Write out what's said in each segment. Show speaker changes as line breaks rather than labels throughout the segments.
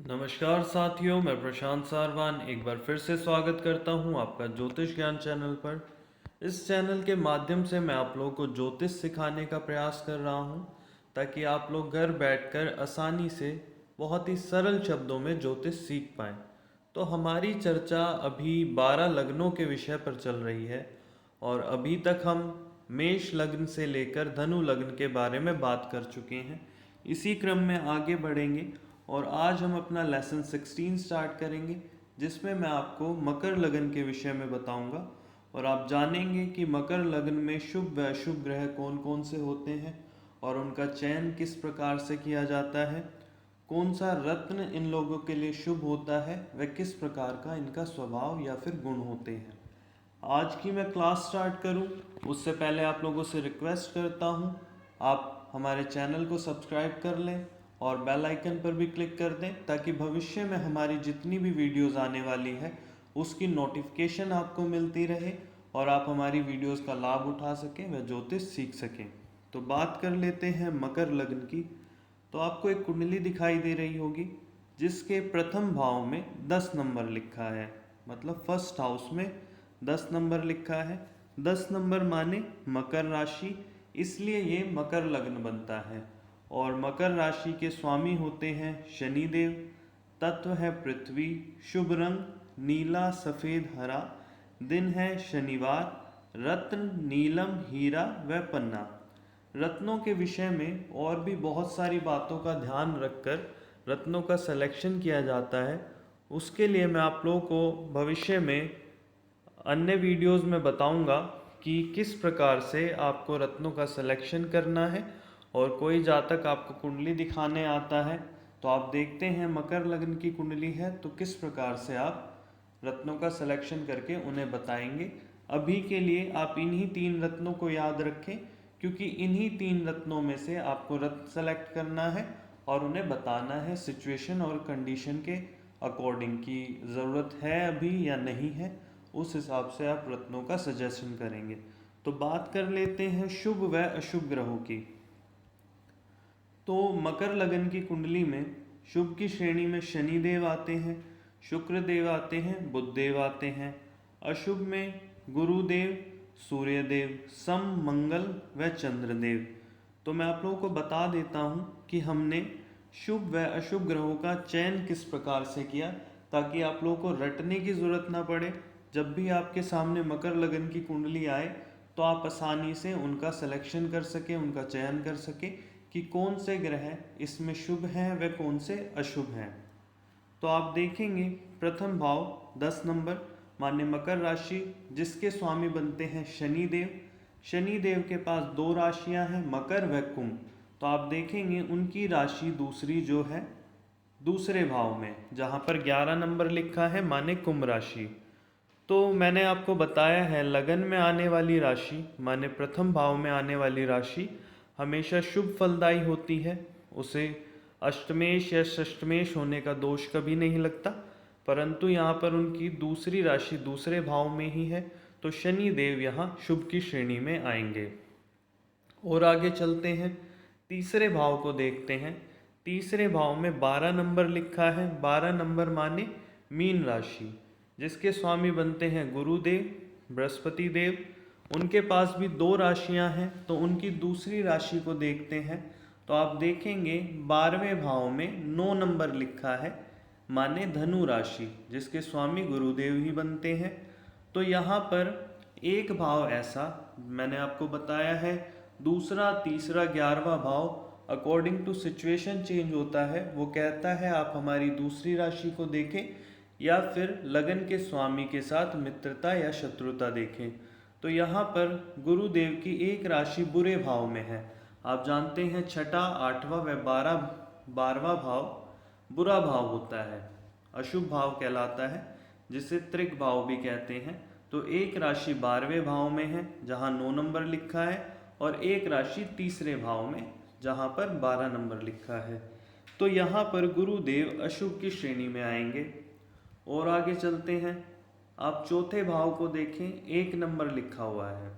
नमस्कार साथियों, मैं प्रशांत सारवान एक बार फिर से स्वागत करता हूं आपका ज्योतिष ज्ञान चैनल पर। इस चैनल के माध्यम से मैं आप लोगों को ज्योतिष सिखाने का प्रयास कर रहा हूं ताकि आप लोग घर बैठकर आसानी से बहुत ही सरल शब्दों में ज्योतिष सीख पाएं। तो हमारी चर्चा अभी 12 लग्नों के विषय पर चल रही है और अभी तक हम मेष लग्न से लेकर धनु लग्न के बारे में बात कर चुके हैं। इसी क्रम में आगे बढ़ेंगे और आज हम अपना लेसन 16 स्टार्ट करेंगे, जिसमें मैं आपको मकर लग्न के विषय में बताऊंगा और आप जानेंगे कि मकर लग्न में शुभ व अशुभ ग्रह कौन कौन से होते हैं और उनका चयन किस प्रकार से किया जाता है, कौन सा रत्न इन लोगों के लिए शुभ होता है, व किस प्रकार का इनका स्वभाव या फिर गुण होते हैं। आज की मैं क्लास स्टार्ट करूं उससे पहले आप लोगों से रिक्वेस्ट करता हूं, आप हमारे चैनल को सब्सक्राइब कर लें और बेल आइकन पर भी क्लिक कर दें ताकि भविष्य में हमारी जितनी भी वीडियोस आने वाली है उसकी नोटिफिकेशन आपको मिलती रहे और आप हमारी वीडियोस का लाभ उठा सकें व ज्योतिष सीख सकें। तो बात कर लेते हैं मकर लग्न की। तो आपको एक कुंडली दिखाई दे रही होगी जिसके प्रथम भाव में 10 नंबर लिखा है, मतलब फर्स्ट हाउस में 10 नंबर लिखा है। 10 नंबर माने मकर राशि, इसलिए ये मकर लग्न बनता है। और मकर राशि के स्वामी होते हैं शनिदेव, तत्व है पृथ्वी, शुभ रंग नीला सफ़ेद हरा, दिन है शनिवार, रत्न नीलम हीरा व पन्ना। रत्नों के विषय में और भी बहुत सारी बातों का ध्यान रखकर रत्नों का सिलेक्शन किया जाता है। उसके लिए मैं आप लोगों को भविष्य में अन्य वीडियोस में बताऊंगा कि किस प्रकार से आपको रत्नों का सिलेक्शन करना है। और कोई जातक आपको कुंडली दिखाने आता है तो आप देखते हैं मकर लग्न की कुंडली है तो किस प्रकार से आप रत्नों का सिलेक्शन करके उन्हें बताएंगे। अभी के लिए आप इन्हीं 3 रत्नों को याद रखें, क्योंकि इन्हीं 3 रत्नों में से आपको रत्न सेलेक्ट करना है और उन्हें बताना है सिचुएशन और कंडीशन के अकॉर्डिंग की ज़रूरत है अभी या नहीं है। उस हिसाब से आप रत्नों का सजेशन करेंगे। तो बात कर लेते हैं शुभ व अशुभ ग्रहों की। तो मकर लगन की कुंडली में शुभ की श्रेणी में शनि देव आते हैं, शुक्र देव आते हैं, बुध देव आते हैं। अशुभ में गुरुदेव, सूर्य देव, सम, मंगल व चंद्रदेव। तो मैं आप लोगों को बता देता हूँ कि हमने शुभ व अशुभ ग्रहों का चयन किस प्रकार से किया ताकि आप लोगों को रटने की ज़रूरत ना पड़े। जब भी आपके सामने मकर लगन की कुंडली आए तो आप आसानी से उनका सिलेक्शन कर सकें, उनका चयन कर सकें कि कौन से ग्रह इसमें शुभ हैं व कौन से अशुभ हैं। तो आप देखेंगे प्रथम भाव 10 नंबर माने मकर राशि, जिसके स्वामी बनते हैं शनि देव। शनि देव के पास 2 राशियां हैं, मकर व कुंभ। तो आप देखेंगे उनकी राशि दूसरी जो है दूसरे भाव में, जहां पर 11 नंबर लिखा है माने कुंभ राशि। तो मैंने आपको बताया है लगन में आने वाली राशि माने प्रथम भाव में आने वाली राशि हमेशा शुभ फलदायी होती है। उसे अष्टमेश या षष्टमेश होने का दोष कभी नहीं लगता, परंतु यहाँ पर उनकी दूसरी राशि दूसरे भाव में ही है तो शनि देव यहाँ शुभ की श्रेणी में आएंगे। और आगे चलते हैं, तीसरे भाव को देखते हैं। तीसरे भाव में 12 नंबर लिखा है। 12 नंबर माने मीन राशि, जिसके स्वामी बनते हैं गुरुदेव, बृहस्पति देव। उनके पास भी 2 राशियां हैं तो उनकी दूसरी राशि को देखते हैं। तो आप देखेंगे 12वें भाव में 9 नंबर लिखा है माने धनु राशि, जिसके स्वामी गुरुदेव ही बनते हैं। तो यहाँ पर एक भाव ऐसा मैंने आपको बताया है, दूसरा तीसरा 11वां भाव अकॉर्डिंग टू सिचुएशन चेंज होता है। वो कहता है आप हमारी दूसरी राशि को देखें या फिर लगन के स्वामी के साथ मित्रता या शत्रुता देखें। तो यहाँ पर गुरुदेव की एक राशि बुरे भाव में है। आप जानते हैं छठा, आठवां व 12वां भाव बुरा भाव होता है, अशुभ भाव कहलाता है, जिसे त्रिक भाव भी कहते हैं। तो एक राशि 12वें भाव में है जहाँ 9 नंबर लिखा है और एक राशि तीसरे भाव में जहाँ पर 12 नंबर लिखा है। तो यहाँ पर गुरुदेव अशुभ की श्रेणी में आएंगे। और आगे चलते हैं, आप चौथे भाव को देखें, 1 नंबर लिखा हुआ है।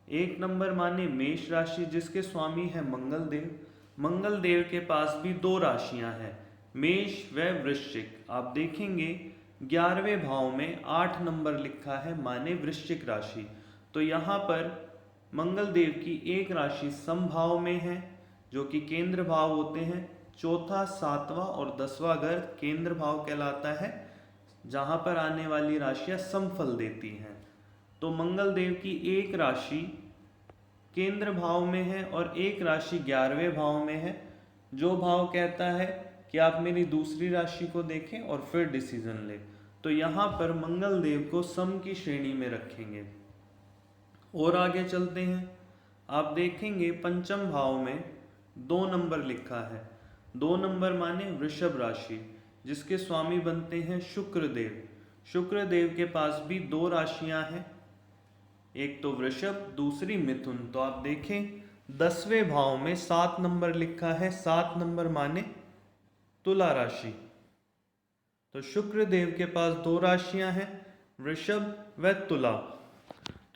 1 नंबर माने मेष राशि, जिसके स्वामी है मंगल देव। मंगल देव के पास भी 2 राशियां हैं, मेष व वृश्चिक। आप देखेंगे 11वें भाव में 8 नंबर लिखा है माने वृश्चिक राशि। तो यहाँ पर मंगल देव की एक राशि समभाव में है जो कि केंद्र भाव होते हैं। चौथा, सातवां और 10वां घर केंद्र भाव कहलाता है, जहां पर आने वाली राशियां समफल देती हैं। तो मंगल देव की एक राशि केंद्र भाव में है और एक राशि 11वें भाव में है। जो भाव कहता है कि आप मेरी दूसरी राशि को देखें और फिर डिसीजन लें। तो यहाँ पर मंगल देव को सम की श्रेणी में रखेंगे। और आगे चलते हैं। आप देखेंगे पंचम भाव में 2 नंबर लिखा है। 2 नंबर माने वृषभ राशि, जिसके स्वामी बनते हैं शुक्र देव। शुक्र देव के पास भी 2 राशियां हैं, एक तो वृषभ, दूसरी मिथुन। तो आप देखें 10वें भाव में 7 नंबर लिखा है। 7 नंबर माने तुला राशि। तो शुक्र देव के पास 2 राशियां हैं, वृषभ व तुला।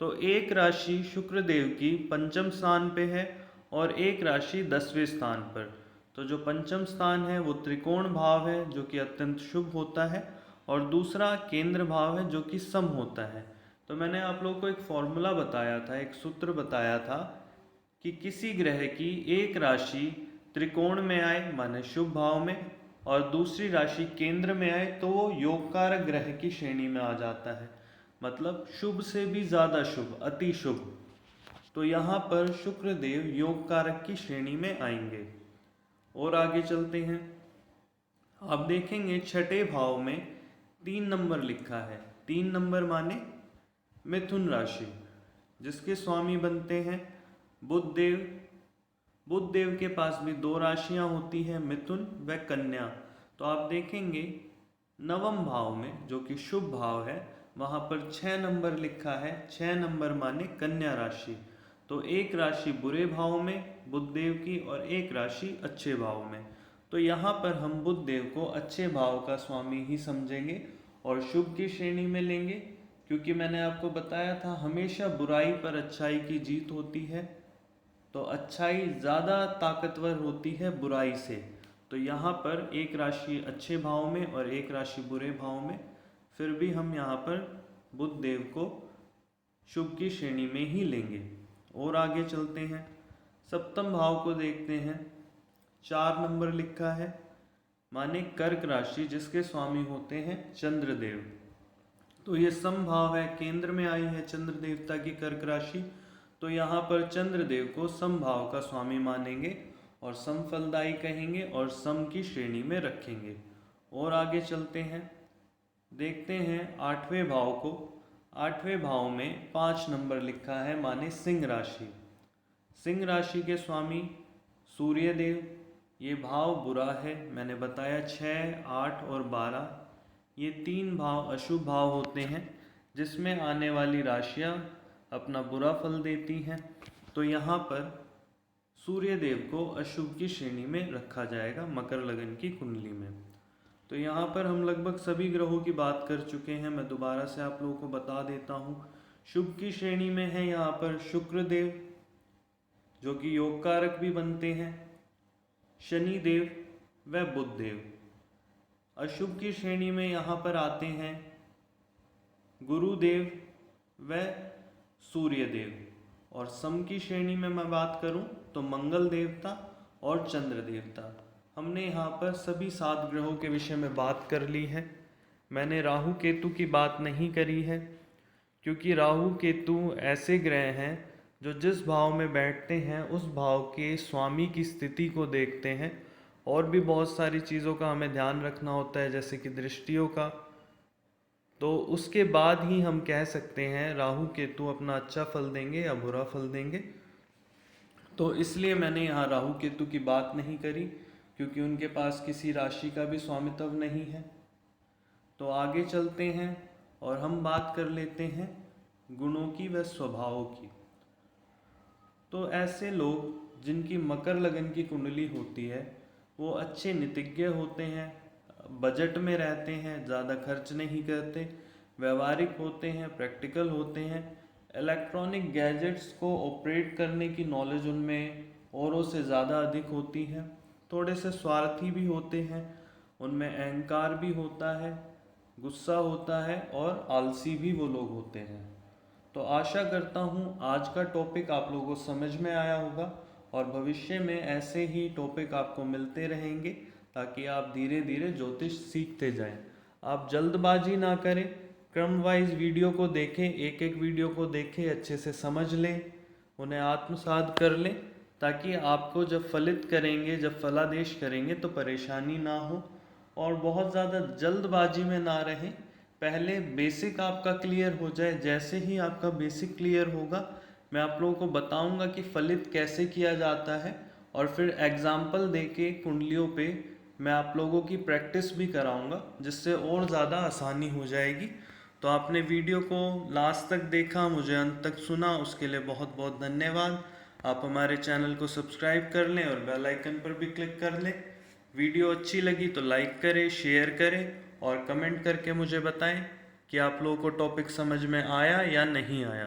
तो एक राशि शुक्र देव की पंचम स्थान पे है और एक राशि 10वें स्थान पर। तो जो पंचम स्थान है वो त्रिकोण भाव है जो कि अत्यंत शुभ होता है, और दूसरा केंद्र भाव है जो कि सम होता है। तो मैंने आप लोगों को एक फॉर्मूला बताया था, एक सूत्र बताया था कि किसी ग्रह की एक राशि त्रिकोण में आए माने शुभ भाव में, और दूसरी राशि केंद्र में आए तो वो योग कारक ग्रह की श्रेणी में आ जाता है, मतलब शुभ से भी ज्यादा शुभ, अति शुभ। तो यहाँ पर शुक्र देव योग कारक की श्रेणी में आएंगे। और आगे चलते हैं। आप देखेंगे छठे भाव में 3 नंबर लिखा है। 3 नंबर माने मिथुन राशि, जिसके स्वामी बनते हैं बुध देव। बुध देव के पास भी 2 राशियां होती हैं, मिथुन व कन्या। तो आप देखेंगे नवम भाव में जो कि शुभ भाव है वहां पर 6 नंबर लिखा है। 6 नंबर माने कन्या राशि। तो एक राशि बुरे भाव में बुध देव की और एक राशि अच्छे भाव में। तो यहाँ पर हम बुध देव को अच्छे भाव का स्वामी ही समझेंगे और शुभ की श्रेणी में लेंगे, क्योंकि मैंने आपको बताया था हमेशा बुराई पर अच्छाई की जीत होती है। तो अच्छाई ज़्यादा ताकतवर होती है बुराई से। तो यहाँ पर एक राशि अच्छे भाव में और एक राशि बुरे भाव में, फिर भी हम यहाँ पर बुध देव को शुभ की श्रेणी में ही लेंगे। और आगे चलते हैं। सप्तम भाव को देखते हैं। 4 नंबर लिखा है माने कर्क राशि, जिसके स्वामी होते हैं चंद्रदेव। तो ये सम भाव है, केंद्र में आई है चंद्र देवता की कर्क राशि। तो यहाँ पर चंद्रदेव को सम भाव का स्वामी मानेंगे और सम फलदायी कहेंगे और सम की श्रेणी में रखेंगे। और आगे चलते हैं, देखते हैं 8वें भाव को। 8वें भाव में 5 नंबर लिखा है माने सिंह राशि। सिंह राशि के स्वामी सूर्य देव। ये भाव बुरा है, मैंने बताया 6, 8 और 12 ये 3 भाव अशुभ भाव होते हैं, जिसमें आने वाली राशियां अपना बुरा फल देती हैं। तो यहाँ पर सूर्य देव को अशुभ की श्रेणी में रखा जाएगा मकर लगन की कुंडली में। तो यहाँ पर हम लगभग सभी ग्रहों की बात कर चुके हैं। मैं दोबारा से आप लोगों को बता देता हूँ। शुभ की श्रेणी में है यहाँ पर शुक्र देव, जो कि योग कारक भी बनते हैं, शनि देव व बुध देव। अशुभ की श्रेणी में यहाँ पर आते हैं गुरुदेव व सूर्य देव। और सम की श्रेणी में मैं बात करूं तो मंगल देवता और चंद्र देवता। हमने यहाँ पर सभी 7 ग्रहों के विषय में बात कर ली है। मैंने राहु केतु की बात नहीं करी है, क्योंकि राहु केतु ऐसे ग्रह हैं जो जिस भाव में बैठते हैं उस भाव के स्वामी की स्थिति को देखते हैं, और भी बहुत सारी चीज़ों का हमें ध्यान रखना होता है, जैसे कि दृष्टियों का। तो उसके बाद ही हम कह सकते हैं राहु केतु अपना अच्छा फल देंगे या बुरा फल देंगे। तो इसलिए मैंने यहाँ राहु केतु की बात नहीं करी, क्योंकि उनके पास किसी राशि का भी स्वामित्व नहीं है। तो आगे चलते हैं और हम बात कर लेते हैं गुणों की व स्वभावों की। तो ऐसे लोग जिनकी मकर लगन की कुंडली होती है वो अच्छे नीतिज्ञ होते हैं, बजट में रहते हैं, ज़्यादा खर्च नहीं करते, व्यवहारिक होते हैं, प्रैक्टिकल होते हैं। इलेक्ट्रॉनिक गैजेट्स को ऑपरेट करने की नॉलेज उनमें औरों से ज़्यादा अधिक होती है। थोड़े से स्वार्थी भी होते हैं। उनमें अहंकार भी होता है, गुस्सा होता है और आलसी भी वो लोग होते हैं। तो आशा करता हूँ आज का टॉपिक आप लोगों को समझ में आया होगा और भविष्य में ऐसे ही टॉपिक आपको मिलते रहेंगे ताकि आप धीरे धीरे ज्योतिष सीखते जाएं। आप जल्दबाजी ना करें, क्रम वाइज वीडियो को देखें, एक एक वीडियो को देखें, अच्छे से समझ लें, उन्हें आत्मसात कर लें ताकि आपको जब फलित करेंगे, जब फलादेश करेंगे तो परेशानी ना हो। और बहुत ज़्यादा जल्दबाजी में ना रहें, पहले बेसिक आपका क्लियर हो जाए। जैसे ही आपका बेसिक क्लियर होगा मैं आप लोगों को बताऊंगा कि फलित कैसे किया जाता है और फिर एग्जाम्पल देके कुंडलियों पे मैं आप लोगों की प्रैक्टिस भी कराऊंगा जिससे और ज़्यादा आसानी हो जाएगी। तो आपने वीडियो को लास्ट तक देखा, मुझे अंत तक सुना, उसके लिए बहुत बहुत धन्यवाद। आप हमारे चैनल को सब्सक्राइब कर लें और बेल आइकन पर भी क्लिक कर लें। वीडियो अच्छी लगी तो लाइक करें, शेयर करें और कमेंट करके मुझे बताएं कि आप लोगों को टॉपिक समझ में आया या नहीं आया।